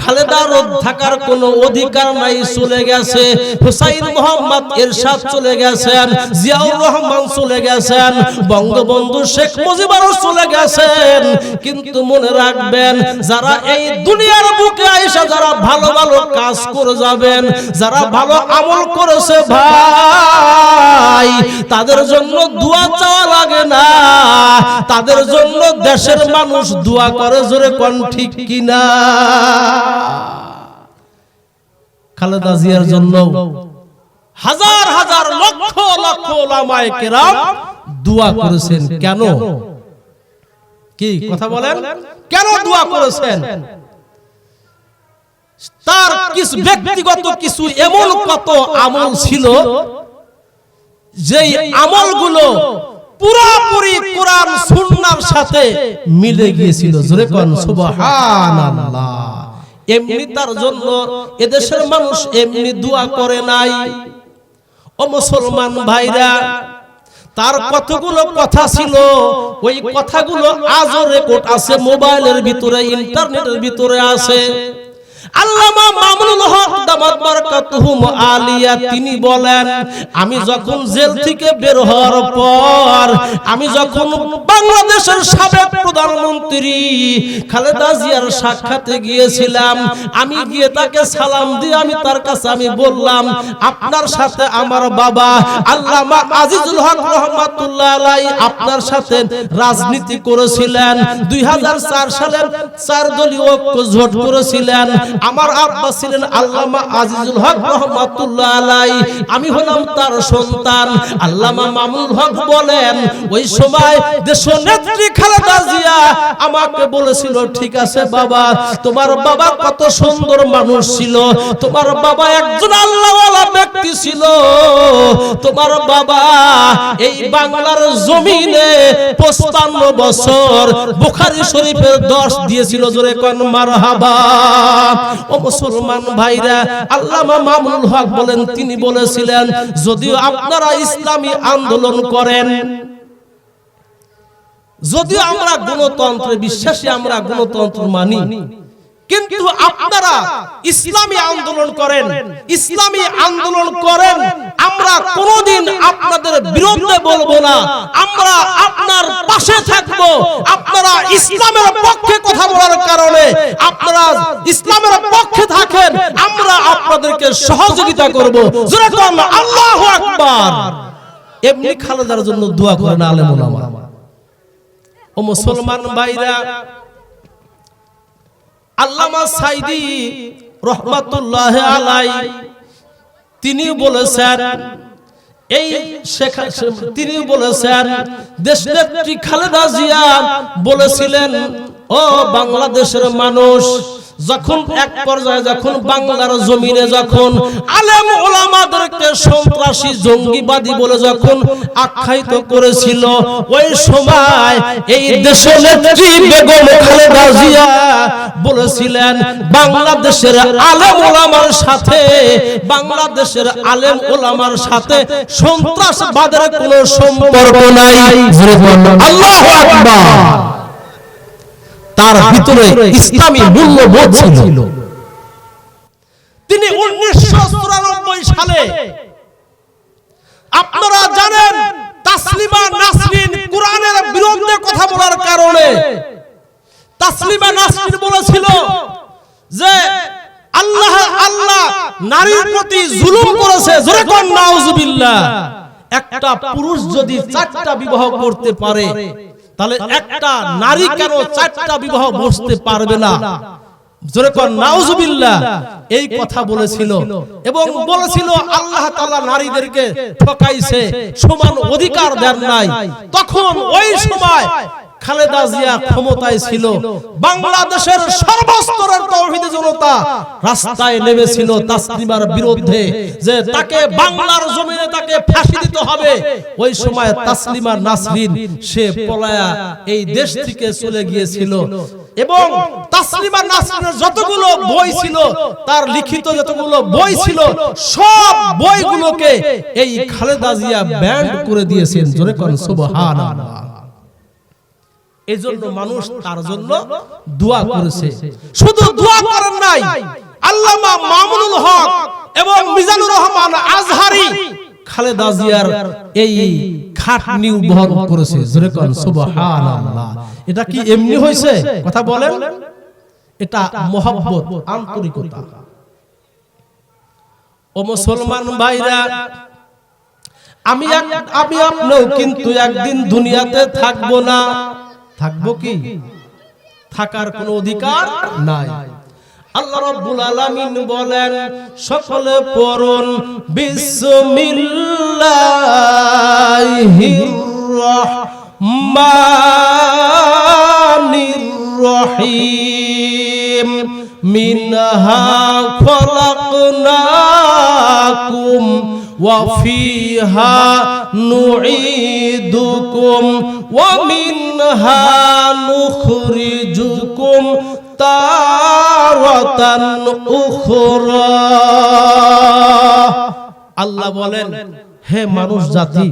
খালেদা রোদ থাকার কোনো অধিকার নাই, চলে গেছে। হুসাইন মোহাম্মদ এরশাদ চলে গেছেন, জিয়াউর রহমান চলে গেছেন, বঙ্গবন্ধু শেখ মুজিবুর চলে গেছেন। কিন্তু মনে রাখবেন, যারা এই দুনিয়ার বুকে আইসা যারা ভালো ভালো কাজ করে যাবেন, যারা ভালো আমল করেছে ভাই, তাদের জন্য দোয়া চাওয়া লাগে না, তাদের জন্য দেশের মানুষ দোয়া করে। জোরে কোন ঠিক কিনা? খালেদা জিয়ার জন্য হাজার হাজার লক্ষ লক্ষ উলামায়ে কেরাম দোয়া করেছেন। কেন? কি কথা বলেন? কেন দোয়া করেছেন? তার কিছু ব্যক্তিগত কিছু এমন কত আমল ছিল, যেই আমলগুলো পুরোপুরি কোরআন সুন্নাহর সাথে মিলে গিয়েছিল। জোরে কোন সুবহানাল্লাহ। এমনি তার জন্য এদেশের মানুষ এমনি দোয়া করে নাই। ও মুসলমান ভাইরা, তার কতগুলো কথা ছিল, ওই কথাগুলো আজও রেকর্ড আছে, মোবাইলের ভিতরে, ইন্টারনেটের ভিতরে আছে। আল্লামা মামুনুল হক দামাত বারাকাতুহুম আলিয়া তিনি বলেন, আমি যখন জেল থেকে বের হওয়ার পর, আমি যখন বাংলাদেশের সাবেক প্রধানমন্ত্রী খালেদা জিয়ার সাক্ষাতে গিয়েছিলাম, আমি গিয়ে তাকে সালাম দিয়ে আমি তার কাছে আমি বললাম, আপনার সাথে আমার বাবা আল্লামা আজিজুল হক রহমাতুল্লাহ আলাইহি আপনার সাথে রাজনীতি করেছিলেন। 2004 সালের 4 দলীয় ঐক্য জোট করেছিলেন। আমার আব্বা ছিলেন আল্লামা আজিজুল হক রহমাতুল্লাহ আলাইহি, আমি হলাম তার সন্তান। আল্লামা মামুনুল হক বলেন, ওই সময় দেশনেত্রী খালেদা জিয়া আমাকে বলেছিল, ঠিক আছে বাবা, তোমার বাবা কত সুন্দর মানুষ ছিল, তোমার বাবা একজন আল্লাহওয়ালা ব্যক্তি ছিল, তোমার বাবা এই বাংলার জমিনে 55 বছর বুখারী শরীফের 10 দিয়েছিল। জোরে কোন মারহাবা। ও মুসলমান ভাইরা, আল্লামা মামুনুল হক বলেন, তিনি বলেছিলেন, যদিও আপনারা ইসলামী আন্দোলন করেন, যদিও আমরা গণতন্ত্রে বিশ্বাসী, আমরা গণতন্ত্র মানি, কিন্তু আপনারা ইসলামী আন্দোলন করেন, ইসলামী আন্দোলন করেন, আমরা কোনোদিন আপনাদের বিরুদ্ধে বলবো না, আমরা আপনার পাশে থাকব। আপনারা ইসলামের পক্ষে কথা বলার কারণে, আপনারা ইসলামের পক্ষে থাকেন, আমরা আপনাদেরকে সহযোগিতা করব। জোরে কোন আল্লাহু আকবার। এমনি খালেদার জন্য দোয়া করেন আলেম ওলামা। ও মুসলমান ভাইরা, আল্লামা সাইদি রহমাতুল্লাহ আলাইহি তিনি বলেছেন, তিনি বলেছেন, দেশনেত্রী খালেদা জিয়া বলেছিলেন, ও বাংলাদেশের মানুষ, যখন এক পর্যায়ে যখন বাংলার জমিনে যখন আলেম ওলামাদেরকে সন্ত্রাসী জঙ্গিবাদী বলে যখন আখ্যায়িত করেছিল, ওই সময় এই দেশনেত্রী বেগম খালেদা জিয়া বলেছিলেন, বাংলাদেশের আলেম ওলামার সাথে, বাংলাদেশের আলেম ওলামার সাথে সন্ত্রাসবাদের কোনো সম্পর্ক নাই। আল্লাহু আকবার। তার ভিতরে ইসলামী মূল্যবোধ ছিল। তিনি 1994 সালে, আপনারা জানেন, তাসলিমা নাসরিন কোরআনের বিরুদ্ধে কথা বলার কারণে, তাসলিমা নাসরিন বলেছিল যে আল্লাহ নারীর প্রতি জুলুম করেছে। জোরে কোন নাউজুবিল্লাহ। একটা পুরুষ যদি 4টা বিবাহ করতে পারে, তাহলে একটা নারী কেন 4টা বিবাহ বসতে পারবে না? জোরে কোন নাউজুবিল্লাহ। এই কথা বলেছিল এবং বলেছিল আল্লাহ তাআলা নারীদেরকে ঠকাইছে, সমান অধিকার দেন নাই। তখন ওই সময় খালেদা জিয়া ক্ষমতায় ছিল, বাংলাদেশের সর্বস্তরের তাওহীদি জনতা রাস্তায় নেমেছিল তাসলিমার বিরুদ্ধে, যে তাকে বাংলার জমিনে তাকে ফাঁসি দিতে হবে। ওই সময় তাসলিমা নাসরিন সে পলায়া এই দেশ থেকে চলে গিয়েছিল এবং তাসলিমা নাসরিনের যতগুলো বই ছিল, তার লিখিত যতগুলো বই ছিল, সব বইগুলোকে এই খালেদা জিয়া ব্যান্ড করে দিয়েছেন। জোরে কোন সুবহানাল্লাহ। এজন্য মানুষ তার জন্য দোয়া করেছে। শুধু দোয়া করেন নাই, আল্লামা মামুনুল হক এবং মিজানুর রহমান আজহারি খালেদা জিয়ার এই খাটনিও বহন করেছে। জোরে কোন সুবহানাল্লাহ। এটা কি এমনি হয়েছে? কথা বলেন। এটা মহব্বত, আন্তরিকতা। ও মুসলমান ভাইরা, আমি আপনিও কিন্তু একদিন দুনিয়াতে থাকবো না। থাকবো কি? থাকার কোনো অধিকার নাই। আল্লাহ রাব্বুল আলামিন বলেন, সকলে পড়ুন বিসমিল্লাহির রহমানির রহিম। মিনহা খলাকনাকুম ওয়া ফিহা নুঈদুকুম ওয়া মিনহা নুখরিজুকুম তারাতান উখরা। আল্লাহ বলেন, হে মানুষ জাতি,